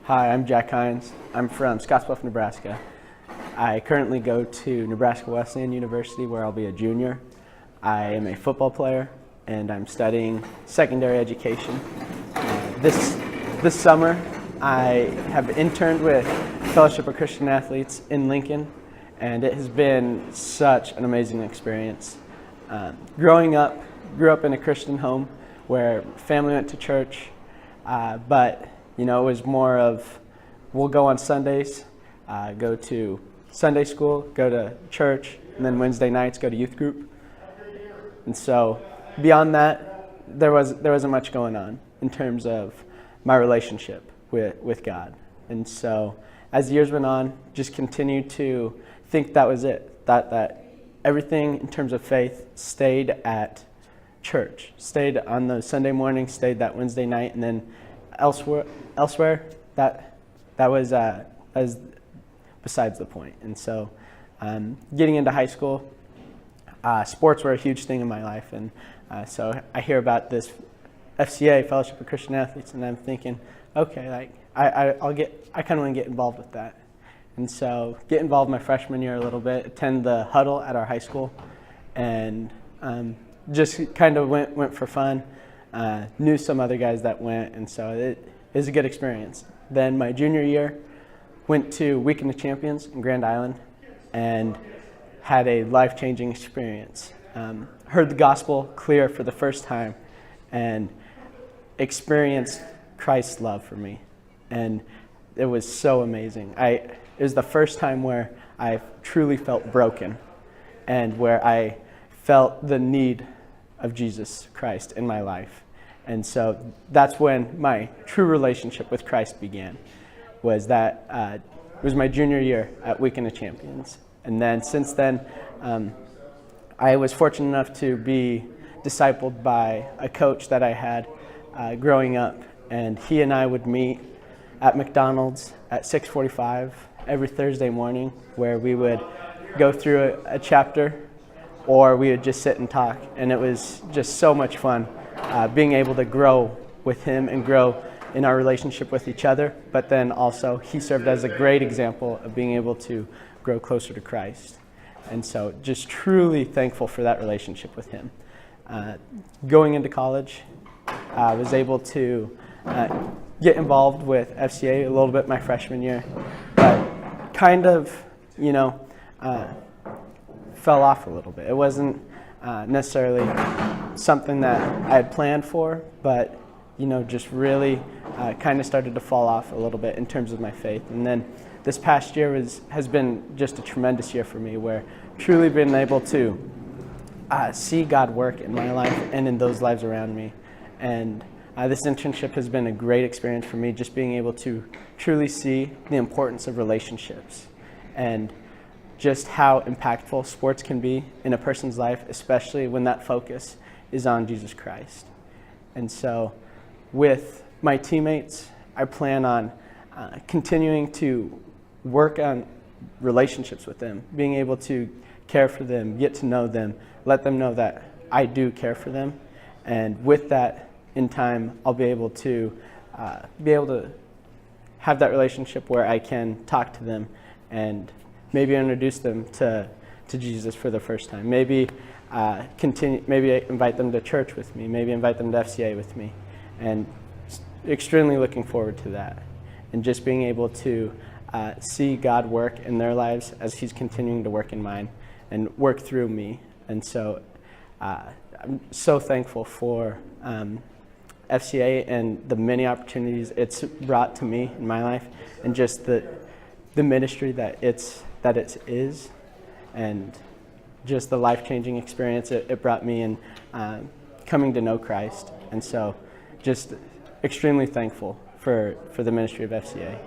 Hi, I'm Jack Hinze. I'm from Scottsbluff, Nebraska. I currently go to Nebraska Wesleyan University, where I'll be a junior. I am a football player, and I'm studying secondary education. This summer, I have interned with Fellowship of Christian Athletes in Lincoln, and it has been such an amazing experience. Grew up in a Christian home where family went to church, but it was more of, we'll go on Sundays, go to Sunday school, go to church, and then Wednesday nights go to youth group. And so beyond that, there wasn't much going on in terms of my relationship with God. And so as the years went on, just continued to think that was it, that everything in terms of faith stayed at church, stayed on those Sunday mornings, stayed that Wednesday night, and then elsewhere that was besides the point. And so getting into high school, sports were a huge thing in my life, and so I hear about this FCA, Fellowship of Christian Athletes, and I'm thinking, okay, I kind of want to get involved with that. And so get involved my freshman year a little bit, attend the huddle at our high school, and just kind of went for fun. Knew some other guys that went, and so it was a good experience. Then my junior year, went to Weekend of Champions in Grand Island and had a life-changing experience. Heard the gospel clear for the first time and experienced Christ's love for me. And it was so amazing. It was the first time where I truly felt broken and where I felt the need of Jesus Christ in my life. And so that's when my true relationship with Christ began, was that it was my junior year at Weekend of Champions. And then since then, I was fortunate enough to be discipled by a coach that I had growing up, and he and I would meet at McDonald's at 6:45 every Thursday morning, where we would go through a chapter, or we would just sit and talk. And it was just so much fun being able to grow with him and grow in our relationship with each other. But then also he served as a great example of being able to grow closer to Christ. And so just truly thankful for that relationship with him. Going into college, I was able to get involved with FCA a little bit my freshman year, but kind of, fell off a little bit. It wasn't necessarily something that I had planned for, but just really kind of started to fall off a little bit in terms of my faith. And then this past year has been just a tremendous year for me, where truly been able to see God work in my life and in those lives around me. And this internship has been a great experience for me, just being able to truly see the importance of relationships and just how impactful sports can be in a person's life, especially when that focus is on Jesus Christ. And so with my teammates, I plan on continuing to work on relationships with them, being able to care for them, get to know them, let them know that I do care for them. And with that, in time, I'll be able to have that relationship where I can talk to them and maybe introduce them to Jesus for the first time. Maybe maybe invite them to church with me. Maybe invite them to FCA with me. And extremely looking forward to that. And just being able to see God work in their lives as He's continuing to work in mine and work through me. And so I'm so thankful for FCA and the many opportunities it's brought to me in my life, and just the ministry that it is, and just the life-changing experience it brought me in coming to know Christ. And so just extremely thankful for the ministry of FCA.